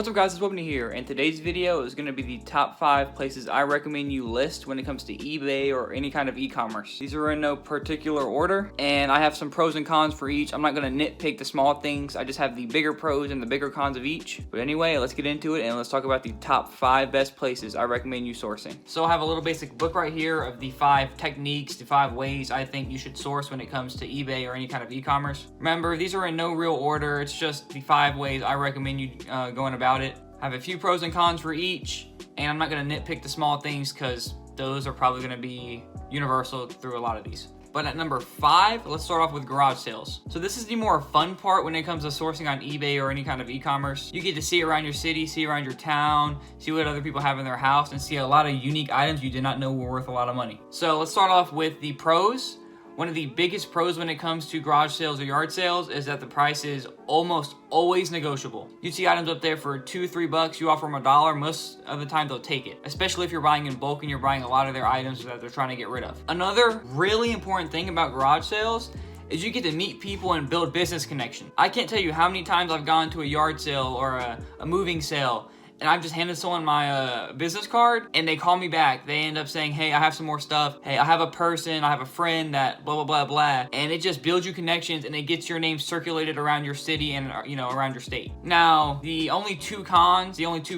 What's up guys, it's Wubny here, and today's video is going to be the top 5 places I recommend you list when it comes to eBay or any kind of e-commerce. These are in no particular order, and I have some pros and cons for each. I'm not going to nitpick the small things, I just have the bigger pros and the bigger cons of each. But anyway, let's get into it and let's talk about the top 5 best places I recommend you sourcing. So I have a little basic book right here of the 5 techniques, the 5 ways I think you should source when it comes to eBay or any kind of e-commerce. Remember, these are in no real order, it's just the 5 ways I recommend you going about it. I have a few pros and cons for each, and I'm not going to nitpick the small things because those are probably going to be universal through a lot of these. But at number 5, let's start off with garage sales. So this is the more fun part when it comes to sourcing on eBay or any kind of e-commerce. You get to see around your city, see around your town, see what other people have in their house, and see a lot of unique items you did not know were worth a lot of money. So let's start off with the pros. One of the biggest pros when it comes to garage sales or yard sales is that the price is almost always negotiable. You see items up there for $2-3, you offer them $1, most of the time they'll take it, especially if you're buying in bulk and you're buying a lot of their items that they're trying to get rid of. Another really important thing about garage sales is you get to meet people and build business connection. I can't tell you how many times I've gone to a yard sale or a moving sale and I've just handed someone my business card and they call me back. They end up saying, hey, I have some more stuff. Hey, I have a person, I have a friend that blah, blah, blah, blah. And it just builds you connections and it gets your name circulated around your city and, around your state. Now, the only two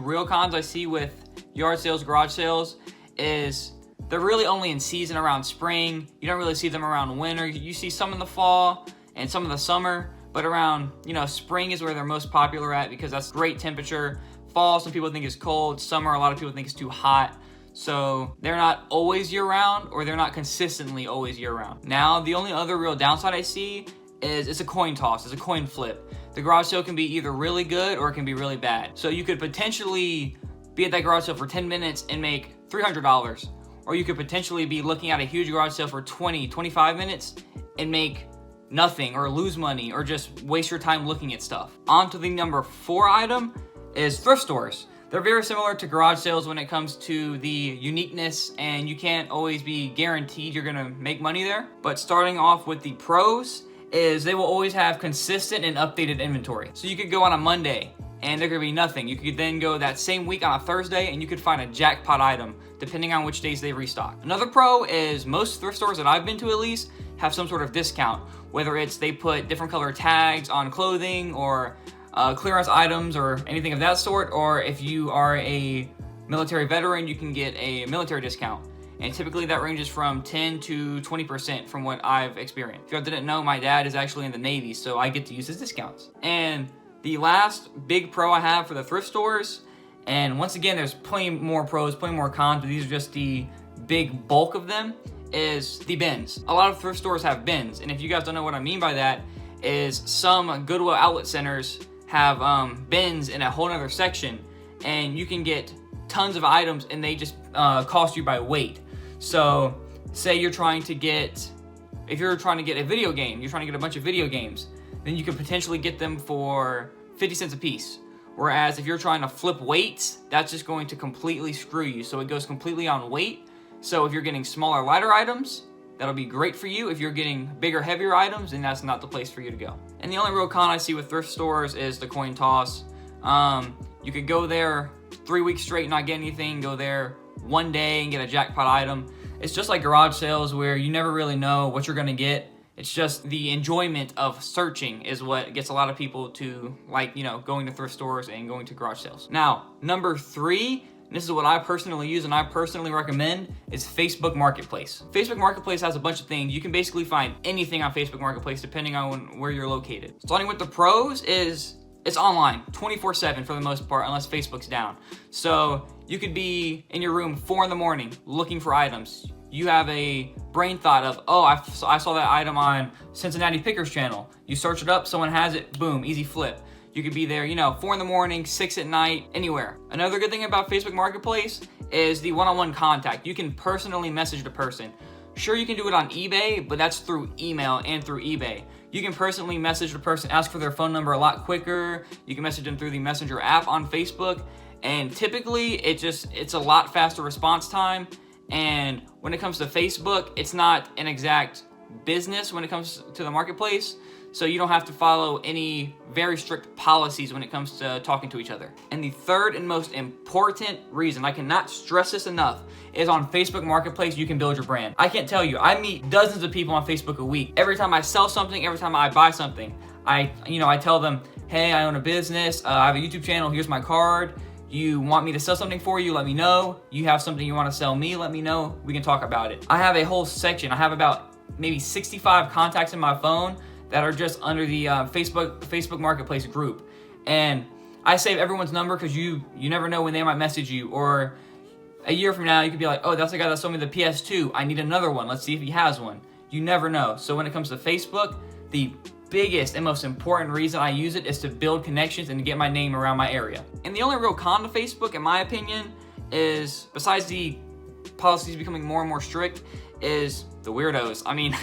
real cons I see with yard sales, garage sales is they're really only in season around spring. You don't really see them around winter. You see some in the fall and some in the summer, but around, spring is where they're most popular at because that's great temperature. Fall, some people think is cold. Summer, a lot of people think it's too hot. So they're not always year-round, or they're not consistently always year-round. Now, the only other real downside I see is it's a coin toss, it's a coin flip. The garage sale can be either really good or it can be really bad. So you could potentially be at that garage sale for 10 minutes and make $300, or you could potentially be looking at a huge garage sale for 20-25 minutes and make nothing, or lose money, or just waste your time looking at stuff. On to the number 4 item is thrift stores. They're very similar to garage sales when it comes to the uniqueness, and you can't always be guaranteed you're gonna make money there. But starting off with the pros is they will always have consistent and updated inventory. So you could go on a Monday and there could be nothing. You could then go that same week on a Thursday and you could find a jackpot item depending on which days they restock. Another pro is most thrift stores that I've been to at least have some sort of discount, whether it's they put different color tags on clothing or clearance items or anything of that sort, or if you are a military veteran, you can get a military discount. And typically that ranges from 10 to 20% from what I've experienced. If y'all didn't know, my dad is actually in the Navy, so I get to use his discounts. And the last big pro I have for the thrift stores, and once again, there's plenty more pros, plenty more cons, but these are just the big bulk of them, is the bins. A lot of thrift stores have bins, and if you guys don't know what I mean by that, is some Goodwill outlet centers have bins in a whole other section, and you can get tons of items and they just cost you by weight. So say if you're trying to get a video game, you're trying to get a bunch of video games, then you could potentially get them for 50 cents a piece. Whereas if you're trying to flip weights, that's just going to completely screw you. So it goes completely on weight. So if you're getting smaller, lighter items, that'll be great for you. If you're getting bigger, heavier items, then that's not the place for you to go. And the only real con I see with thrift stores is the coin toss. You could go there 3 weeks straight and not get anything, go there one day and get a jackpot item. It's just like garage sales where you never really know what you're gonna get. It's just the enjoyment of searching is what gets a lot of people to going to thrift stores and going to garage sales. Now, number 3, and this is what I personally use and I personally recommend, is Facebook Marketplace. Facebook Marketplace has a bunch of things. You can basically find anything on Facebook Marketplace depending on where you're located. Starting with the pros is it's online 24/7 for the most part, unless Facebook's down. So you could be in your room 4 in the morning looking for items. You have a brain thought of, oh, I saw that item on Cincinnati Pickers channel. You search it up, someone has it, boom, easy flip. You could be there, 4 in the morning, 6 at night, anywhere. Another good thing about Facebook Marketplace is the one-on-one contact. You can personally message the person. Sure, you can do it on eBay, but that's through email and through eBay. You can personally message the person, ask for their phone number a lot quicker. You can message them through the Messenger app on Facebook. And typically, it's a lot faster response time. And when it comes to Facebook, it's not an exact business when it comes to the marketplace. so you don't have to follow any very strict policies when it comes to talking to each other. And the third and most important reason, I cannot stress this enough, is on Facebook Marketplace, you can build your brand. I can't tell you, I meet dozens of people on Facebook a week. Every time I sell something, every time I buy something, I tell them, hey, I own a business, I have a YouTube channel, here's my card. You want me to sell something for you, let me know. You have something you want to sell me, let me know. We can talk about it. I have a whole section. I have about maybe 65 contacts in my phone that are just under the Facebook Marketplace group. And I save everyone's number because you never know when they might message you, or a year from now you could be like, oh, that's the guy that sold me the PS2. I need another one. Let's see if he has one. You never know. So when it comes to Facebook, the biggest and most important reason I use it is to build connections and to get my name around my area. And the only real con to Facebook, in my opinion, is, besides the policies becoming more and more strict, is the weirdos. I mean,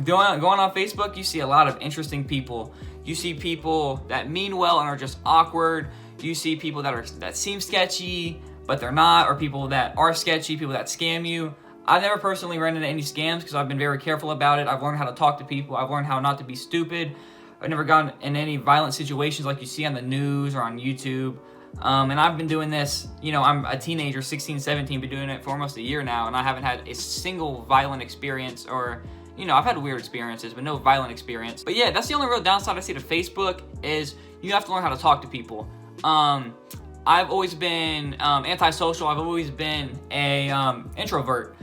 going on Facebook, you see a lot of interesting people. You see people that mean well and are just awkward. You see people that seem sketchy, but they're not, or people that are sketchy, people that scam you. I've never personally run into any scams because I've been very careful about it. I've learned how to talk to people. I've learned how not to be stupid. I've never gotten in any violent situations like you see on the news or on YouTube. And I've been doing this, I'm a teenager, 16, 17, been doing it for almost a year now, and I haven't had a single violent experience, or, I've had weird experiences, but no violent experience. But yeah, that's the only real downside I see to Facebook, is you have to learn how to talk to people. I've always been antisocial. I've always been a introvert.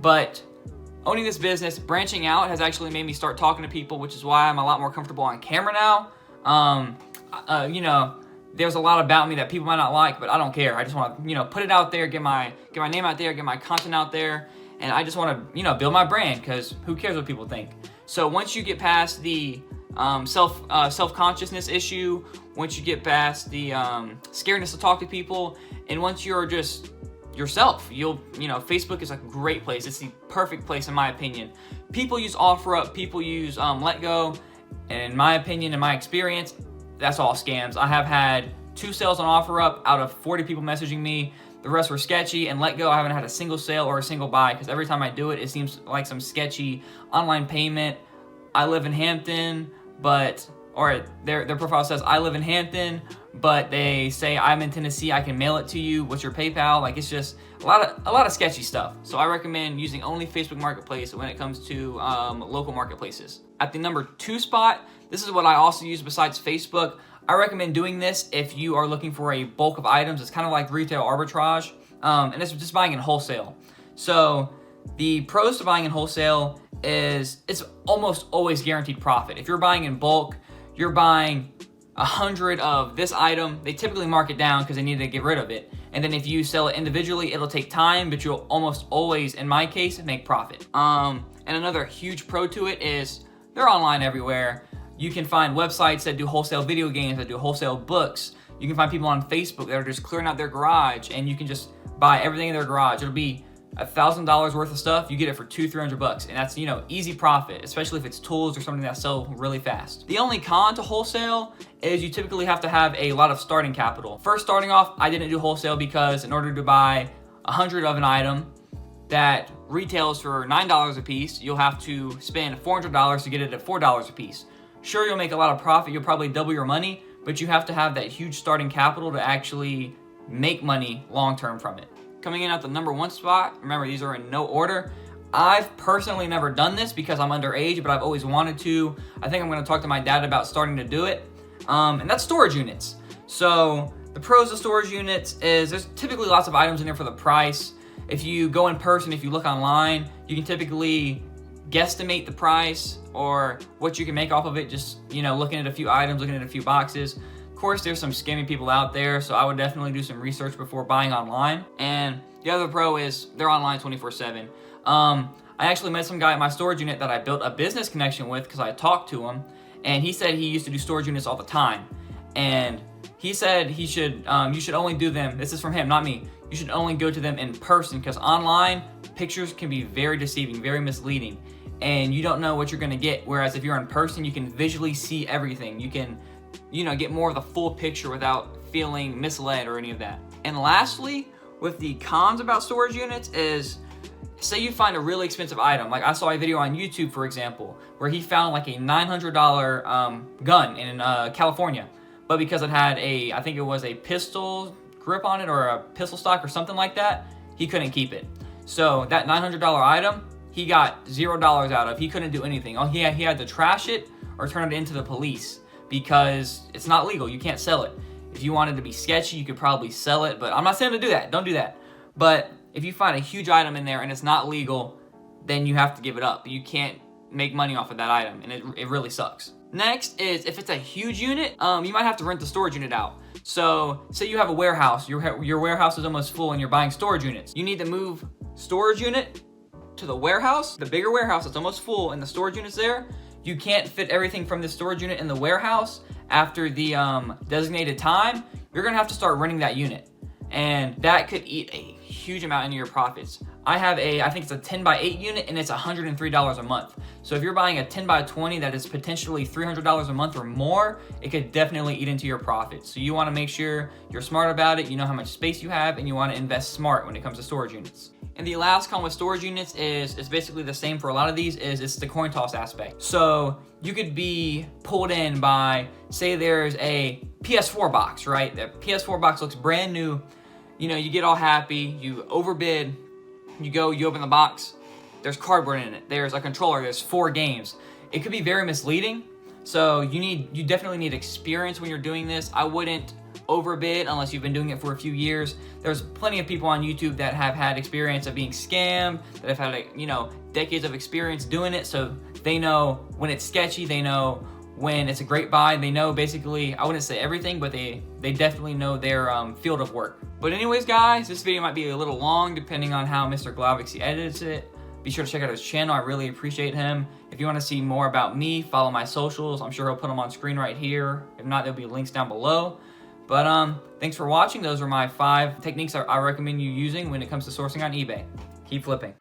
But owning this business, branching out, has actually made me start talking to people, which is why I'm a lot more comfortable on camera now. There's a lot about me that people might not like, but I don't care. I just want to, put it out there, get my name out there, get my content out there, and I just want to, build my brand, because who cares what people think? So once you get past the self-consciousness issue, once you get past the scaredness to talk to people, and once you're just yourself, Facebook is a great place. It's the perfect place, in my opinion. People use OfferUp, people use LetGo, and in my opinion, in my experience, that's all scams. I have had 2 sales on OfferUp out of 40 people messaging me. The rest were sketchy, and LetGo, I haven't had a single sale or a single buy, because every time I do it, it seems like some sketchy online payment. I live in Hampton, or their profile says I live in Hampton, but they say I'm in Tennessee, I can mail it to you, what's your PayPal? Like, it's just a lot of sketchy stuff. So I recommend using only Facebook Marketplace when it comes to local marketplaces. At the number 2 spot, this is what I also use besides Facebook. I recommend doing this if you are looking for a bulk of items. It's kind of like retail arbitrage, and it's just buying in wholesale. So the pros to buying in wholesale is it's almost always guaranteed profit. If you're buying in bulk, you're buying 100 of this item, they typically mark it down because they need to get rid of it. And then if you sell it individually, it'll take time, but you'll almost always, in my case, make profit. And another huge pro to it is they're online everywhere. You can find websites that do wholesale video games, that do wholesale books. You can find people on Facebook that are just clearing out their garage, and you can just buy everything in their garage. It'll be $1,000 worth of stuff, you get it for $200-300, and that's easy profit, especially if it's tools or something that sell really fast. The only con to wholesale is you typically have to have a lot of starting capital. First, starting off, I didn't do wholesale because in order to buy 100 of an item that retails for $9 a piece, you'll have to spend $400 to get it at $4 a piece. Sure, you'll make a lot of profit, you'll probably double your money, but you have to have that huge starting capital to actually make money long-term from it. Coming in at the number 1 spot, remember these are in no order. I've personally never done this because I'm underage, but I've always wanted to. I think I'm gonna talk to my dad about starting to do it. And that's storage units. So the pros of storage units is there's typically lots of items in there for the price. If you go in person, if you look online, you can typically guesstimate the price or what you can make off of it, just looking at a few items, looking at a few boxes. Of course, there's some scammy people out there, so I would definitely do some research before buying online. And the other pro is they're online 24/7. I actually met some guy at my storage unit that I built a business connection with because I talked to him, and he said he used to do storage units all the time. And he said you should only do them, this is from him, not me, you should only go to them in person because online, pictures can be very deceiving, very misleading, and you don't know what you're gonna get. Whereas if you're in person, you can visually see everything. You can get more of the full picture without feeling misled or any of that. And lastly, with the cons about storage units is say you find a really expensive item. Like I saw a video on YouTube, for example, where he found like a $900 gun in California, but because it had I think it was a pistol grip on it or a pistol stock or something like that, he couldn't keep it. So that $900 item, he got $0 out of. He couldn't do anything. He had to trash it or turn it into the police because it's not legal. You can't sell it. If you wanted to be sketchy, you could probably sell it, but I'm not saying to do that. Don't do that. But if you find a huge item in there and it's not legal, then you have to give it up. You can't make money off of that item, and it really sucks. Next is if it's a huge unit, you might have to rent the storage unit out. So say you have a warehouse, your warehouse is almost full and you're buying storage units. You need to move storage unit to the warehouse, the bigger warehouse that's almost full and the storage unit's there. You can't fit everything from the storage unit in the warehouse after the designated time. You're gonna have to start renting that unit, and that could eat a huge amount into your profits. I think it's a 10x8 unit and it's $103 a month. So if you're buying a 10x20 that is potentially $300 a month or more, it could definitely eat into your profits. So you wanna make sure you're smart about it, you know how much space you have, and you wanna invest smart when it comes to storage units. And the last con with storage units is basically the same for a lot of these, it's the coin toss aspect. So you could be pulled in by, say there's a PS4 box, right? The PS4 box looks brand new. You know, you get all happy, you overbid, you open the box, there's cardboard in it, there's a controller, there's 4 games. It could be very misleading, so you definitely need experience when you're doing this. I wouldn't overbid unless you've been doing it for a few years. There's plenty of people on YouTube that have had experience of being scammed, that have had, decades of experience doing it, so they know when it's sketchy, they know when it's a great buy, they know basically, I wouldn't say everything, but they definitely know their field of work. But anyways, guys, this video might be a little long depending on how Mr. Glavixy edits it. Be sure to check out his channel. I really appreciate him. If you want to see more about me, follow my socials. I'm sure he'll put them on screen right here. If not, there'll be links down below. But thanks for watching. Those are my 5 techniques I recommend you using when it comes to sourcing on eBay. Keep flipping.